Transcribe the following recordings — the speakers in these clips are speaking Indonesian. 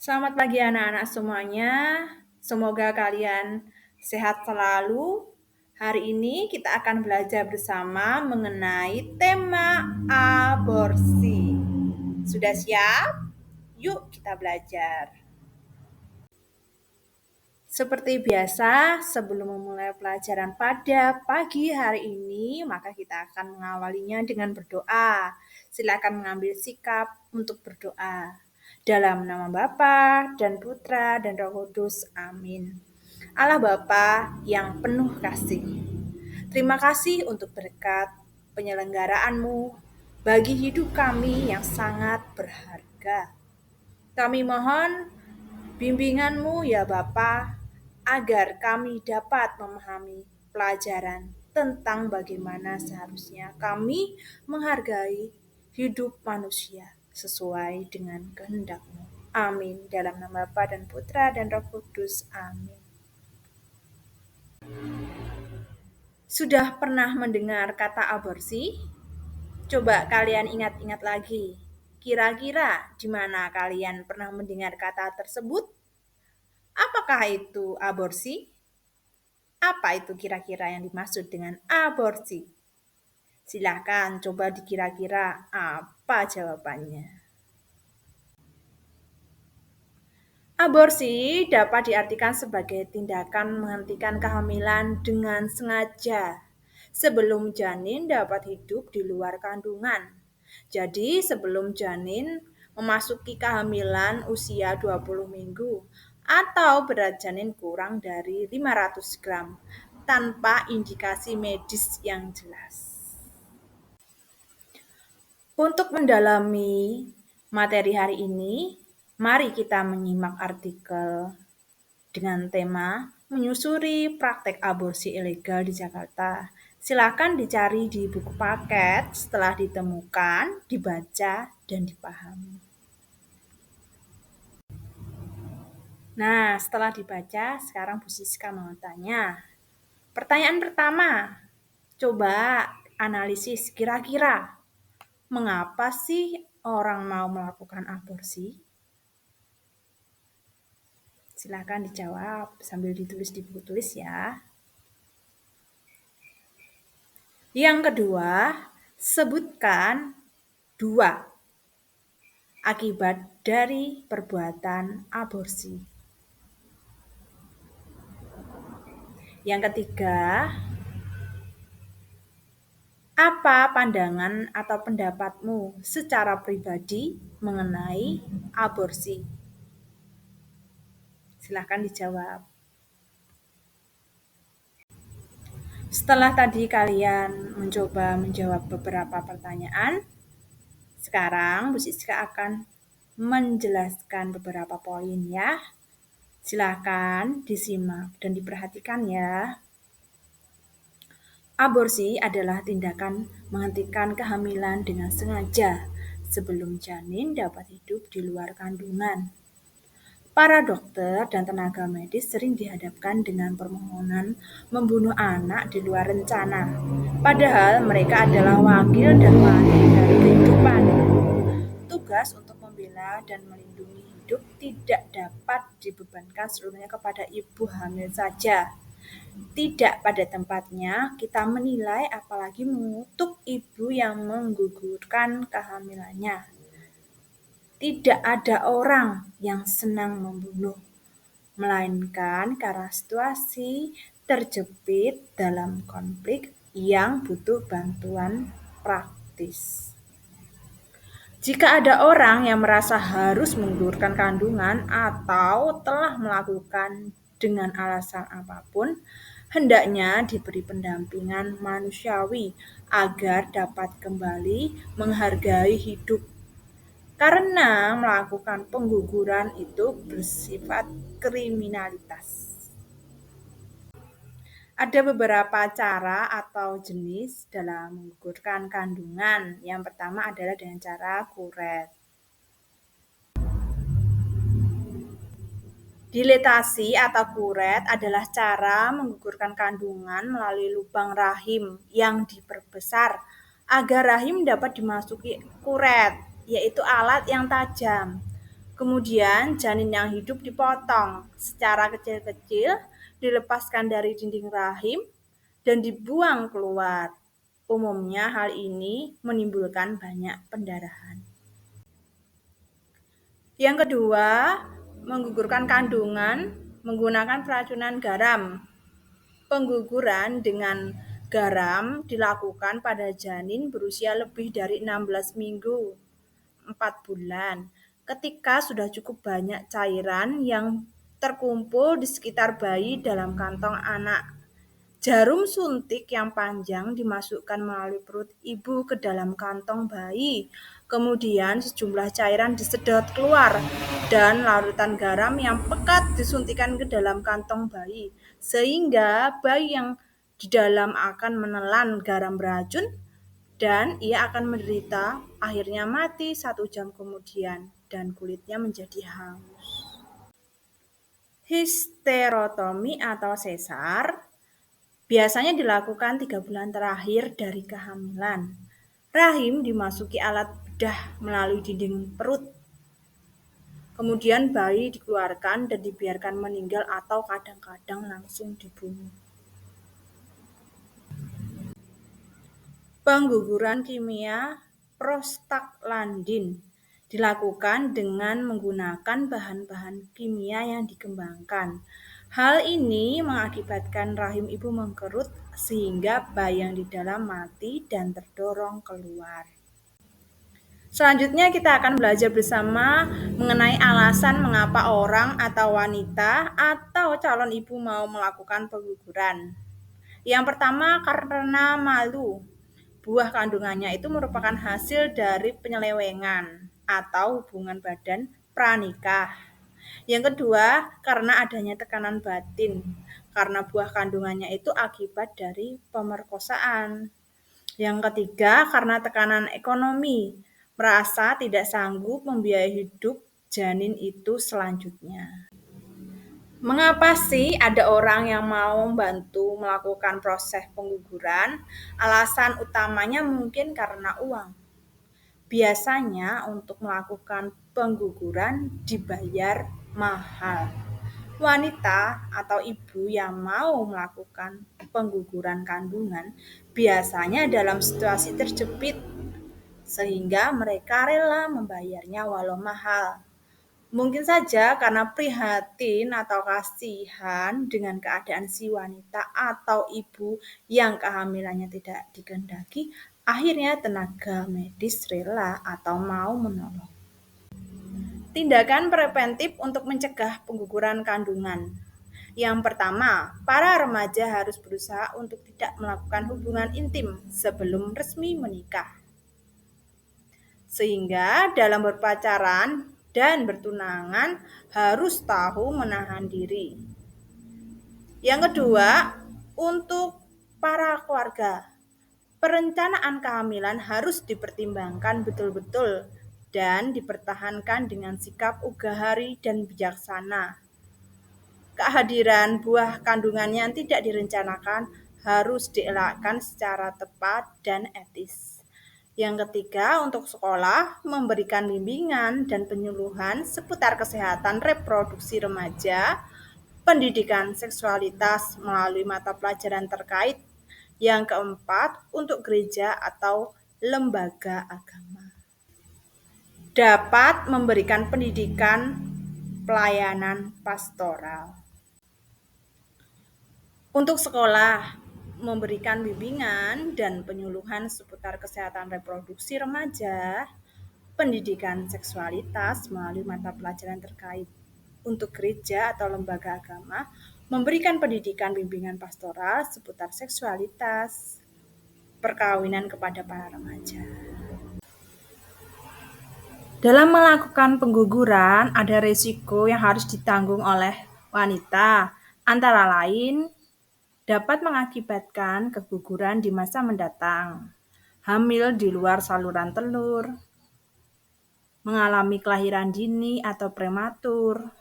Selamat pagi anak-anak semuanya. Semoga kalian sehat selalu. Hari ini kita akan belajar bersama mengenai tema aborsi. Sudah siap? Yuk kita belajar. Seperti biasa, sebelum memulai pelajaran pada pagi hari ini, maka kita akan mengawalinya dengan berdoa. Silakan mengambil sikap untuk berdoa. Dalam nama Bapa dan Putra dan Roh Kudus. Amin. Allah Bapa yang penuh kasih. Terima kasih untuk berkat penyelenggaraanmu bagi hidup kami yang sangat berharga. Kami mohon bimbinganmu ya Bapa, agar kami dapat memahami pelajaran tentang bagaimana seharusnya kami menghargai hidup manusia sesuai dengan kehendak-Mu. Amin. Dalam nama Bapa dan Putra dan Roh Kudus. Amin. Sudah pernah mendengar kata aborsi? Coba kalian ingat-ingat lagi. Kira-kira di mana kalian pernah mendengar kata tersebut? Apakah itu aborsi? Apa itu kira-kira yang dimaksud dengan aborsi? Silahkan coba dikira-kira apa jawabannya. Aborsi dapat diartikan sebagai tindakan menghentikan kehamilan dengan sengaja sebelum janin dapat hidup di luar kandungan. Jadi sebelum janin memasuki kehamilan usia 20 minggu atau berat janin kurang dari 500 gram tanpa indikasi medis yang jelas. Untuk mendalami materi hari ini, mari kita menyimak artikel dengan tema menyusuri praktek aborsi ilegal di Jakarta. Silakan dicari di buku paket, setelah ditemukan, dibaca, dan dipahami. Nah, setelah dibaca, sekarang Bu Siska mau tanya. Pertanyaan pertama, coba analisis kira-kira mengapa sih orang mau melakukan aborsi? Silakan dijawab sambil ditulis di buku tulis ya. Yang kedua, sebutkan 2 akibat dari perbuatan aborsi. Yang ketiga, apa pandangan atau pendapatmu secara pribadi mengenai aborsi? Silakan dijawab. Setelah tadi kalian mencoba menjawab beberapa pertanyaan, sekarang Bu Siska akan menjelaskan beberapa poin ya. Silakan disimak dan diperhatikan ya. Aborsi adalah tindakan menghentikan kehamilan dengan sengaja sebelum janin dapat hidup di luar kandungan. Para dokter dan tenaga medis sering dihadapkan dengan permohonan membunuh anak di luar rencana, padahal mereka adalah wakil dan wali dari kehidupan. Tugas untuk membela dan melindungi hidup tidak dapat dibebankan seluruhnya kepada ibu hamil saja. Tidak pada tempatnya kita menilai apalagi mengutuk ibu yang menggugurkan kehamilannya. Tidak ada orang yang senang membunuh, melainkan karena situasi terjepit dalam konflik yang butuh bantuan praktis. Jika ada orang yang merasa harus menggugurkan kandungan atau telah melakukan dengan alasan apapun, hendaknya diberi pendampingan manusiawi agar dapat kembali menghargai hidup. Karena melakukan pengguguran itu bersifat kriminalitas. Ada beberapa cara atau jenis dalam menggugurkan kandungan. Yang pertama adalah dengan cara kuret. Dilatasi atau kuret adalah cara menggugurkan kandungan melalui lubang rahim yang diperbesar agar rahim dapat dimasuki kuret, yaitu alat yang tajam. Kemudian janin yang hidup dipotong secara kecil-kecil, dilepaskan dari dinding rahim, dan dibuang keluar. Umumnya hal ini menimbulkan banyak pendarahan. Yang kedua, menggugurkan kandungan menggunakan peracunan garam. Pengguguran dengan garam dilakukan pada janin berusia lebih dari 16 minggu, 4 bulan, ketika sudah cukup banyak cairan yang terkumpul di sekitar bayi dalam kantong anak. Jarum suntik yang panjang dimasukkan melalui perut ibu ke dalam kantong bayi. Kemudian sejumlah cairan disedot keluar dan larutan garam yang pekat disuntikan ke dalam kantong bayi. Sehingga bayi yang di dalam akan menelan garam beracun dan ia akan menderita, akhirnya mati 1 jam kemudian dan kulitnya menjadi hangus. Histerotomi atau sesar biasanya dilakukan 3 bulan terakhir dari kehamilan. Rahim dimasuki alat bedah melalui dinding perut. Kemudian bayi dikeluarkan dan dibiarkan meninggal atau kadang-kadang langsung dibunuh. Pengguguran kimia prostaglandin dilakukan dengan menggunakan bahan-bahan kimia yang dikembangkan. Hal ini mengakibatkan rahim ibu mengkerut sehingga bayi yang di dalam mati dan terdorong keluar. Selanjutnya kita akan belajar bersama mengenai alasan mengapa orang atau wanita atau calon ibu mau melakukan pengguguran. Yang pertama, karena malu. Buah kandungannya itu merupakan hasil dari penyelewengan atau hubungan badan pranikah. Yang kedua, karena adanya tekanan batin, karena buah kandungannya itu akibat dari pemerkosaan. Yang ketiga, karena tekanan ekonomi, merasa tidak sanggup membiayai hidup janin itu selanjutnya. Mengapa sih ada orang yang mau membantu melakukan proses pengguguran? Alasan utamanya mungkin karena uang. Biasanya untuk melakukan pengguguran dibayar mahal. Wanita atau ibu yang mau melakukan pengguguran kandungan biasanya dalam situasi terjepit, sehingga mereka rela membayarnya walau mahal. Mungkin saja karena prihatin atau kasihan dengan keadaan si wanita atau ibu yang kehamilannya tidak dikehendaki, akhirnya tenaga medis rela atau mau menolong. Tindakan preventif untuk mencegah pengguguran kandungan. Yang pertama, para remaja harus berusaha untuk tidak melakukan hubungan intim sebelum resmi menikah. Sehingga dalam berpacaran dan bertunangan harus tahu menahan diri. Yang kedua, untuk para keluarga, perencanaan kehamilan harus dipertimbangkan betul-betul dan dipertahankan dengan sikap ugahari dan bijaksana. Kehadiran buah kandungan yang tidak direncanakan harus dielakkan secara tepat dan etis. Yang ketiga, untuk sekolah memberikan bimbingan dan penyuluhan seputar kesehatan reproduksi remaja, pendidikan seksualitas melalui mata pelajaran terkait. Yang keempat, untuk gereja atau lembaga agama dapat memberikan pendidikan pelayanan pastoral. Untuk sekolah, memberikan bimbingan dan penyuluhan seputar kesehatan reproduksi remaja, pendidikan seksualitas melalui mata pelajaran terkait. Untuk gereja atau lembaga agama, memberikan pendidikan bimbingan pastoral seputar seksualitas, perkawinan kepada para remaja. Dalam melakukan pengguguran, ada risiko yang harus ditanggung oleh wanita, antara lain dapat mengakibatkan keguguran di masa mendatang, hamil di luar saluran telur, mengalami kelahiran dini atau prematur,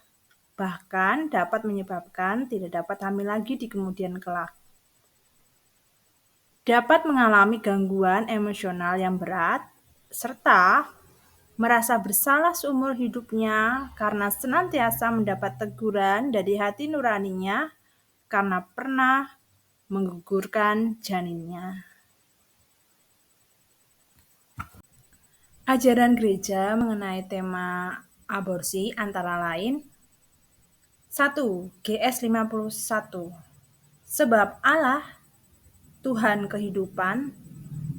bahkan dapat menyebabkan tidak dapat hamil lagi di kemudian kelak. Dapat mengalami gangguan emosional yang berat, serta merasa bersalah seumur hidupnya karena senantiasa mendapat teguran dari hati nuraninya karena pernah menggugurkan janinnya. Ajaran gereja mengenai tema aborsi antara lain 1. GS 51. Sebab Allah, Tuhan kehidupan,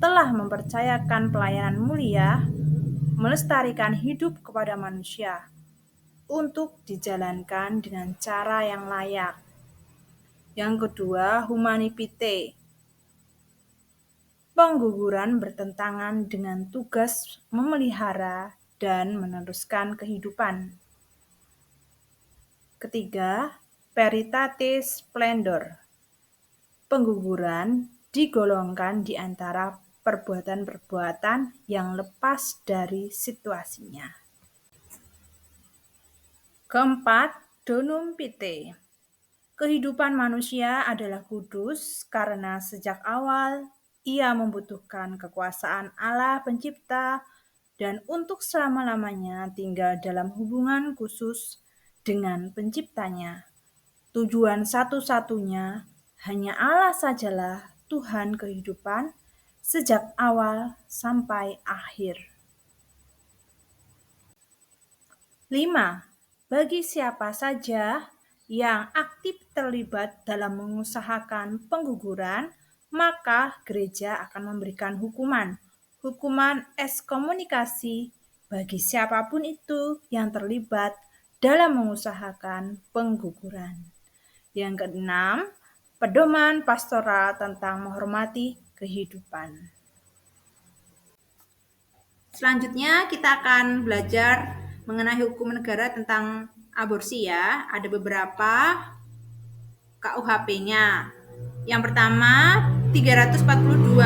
telah mempercayakan pelayanan mulia melestarikan hidup kepada manusia untuk dijalankan dengan cara yang layak. Yang kedua, Humani Vitae. Pengguguran bertentangan dengan tugas memelihara dan meneruskan kehidupan. Ketiga, Veritate Splendor. Pengguguran digolongkan di antara perbuatan-perbuatan yang lepas dari situasinya. Keempat, Donum Vitae. Kehidupan manusia adalah kudus karena sejak awal ia membutuhkan kekuasaan Allah Pencipta dan untuk selama-lamanya tinggal dalam hubungan khusus dengan Penciptanya. Tujuan satu-satunya hanya Allah sajalah Tuhan kehidupan sejak awal sampai akhir. 5. Bagi siapa saja yang aktif terlibat dalam mengusahakan pengguguran, maka gereja akan memberikan hukuman ekskomunikasi bagi siapapun itu yang terlibat dalam mengusahakan pengguguran. Yang keenam, pedoman pastoral tentang menghormati kehidupan. Selanjutnya kita akan belajar mengenai hukum negara tentang aborsi ya. Ada beberapa KUHP-nya. Yang pertama, 342.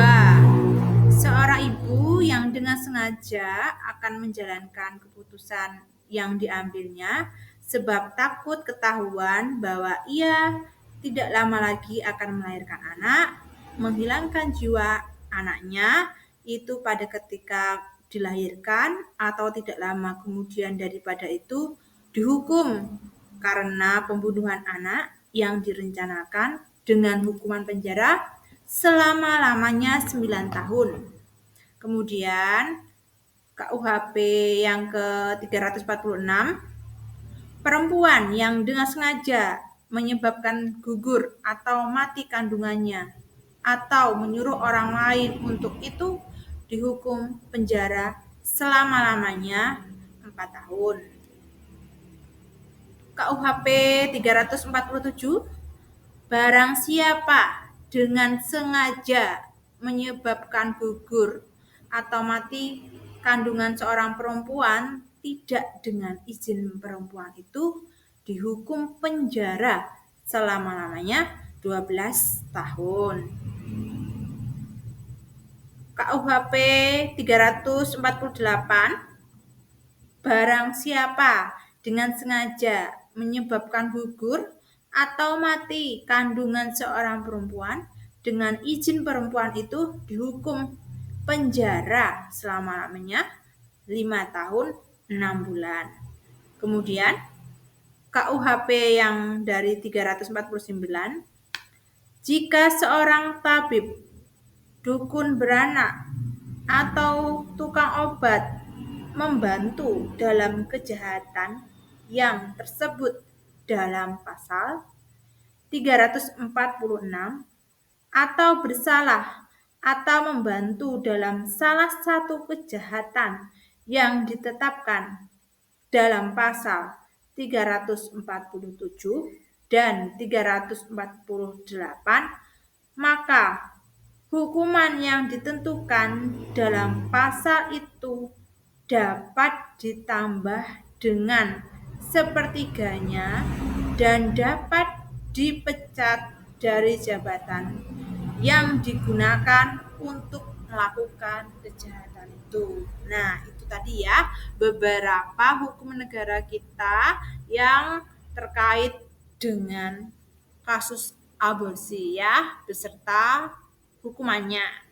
Seorang ibu yang dengan sengaja akan menjalankan keputusan yang diambilnya sebab takut ketahuan bahwa ia tidak lama lagi akan melahirkan anak, menghilangkan jiwa anaknya itu pada ketika dilahirkan atau tidak lama kemudian daripada itu dihukum karena pembunuhan anak yang direncanakan dengan hukuman penjara selama-lamanya 9 tahun. Kemudian KUHP yang ke-346, perempuan yang dengan sengaja menyebabkan gugur atau mati kandungannya atau menyuruh orang lain untuk itu dihukum penjara selama-lamanya 4 tahun. KUHP 347, barang siapa dengan sengaja menyebabkan gugur atau mati kandungan seorang perempuan tidak dengan izin perempuan itu dihukum penjara selama-lamanya 12 tahun. KUHP 348, barang siapa dengan sengaja menyebabkan gugur atau mati kandungan seorang perempuan dengan izin perempuan itu dihukum penjara selama-lamanya 5 tahun 6 bulan. Kemudian KUHP yang dari 349, jika seorang tabib, dukun beranak, atau tukang obat membantu dalam kejahatan yang tersebut dalam pasal 346 atau bersalah atau membantu dalam salah satu kejahatan yang ditetapkan dalam pasal 347 dan 348, maka hukuman yang ditentukan dalam pasal itu dapat ditambah dengan sepertiganya dan dapat dipecat dari jabatan yang digunakan untuk melakukan kejahatan itu. Nah, itu tadi ya beberapa hukum negara kita yang terkait dengan kasus aborsi ya, beserta hukumannya.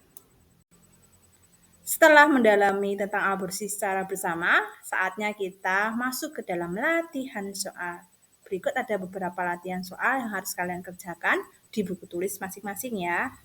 Setelah mendalami tentang aborsi secara bersama, saatnya kita masuk ke dalam latihan soal. Berikut ada beberapa latihan soal yang harus kalian kerjakan di buku tulis masing-masing ya.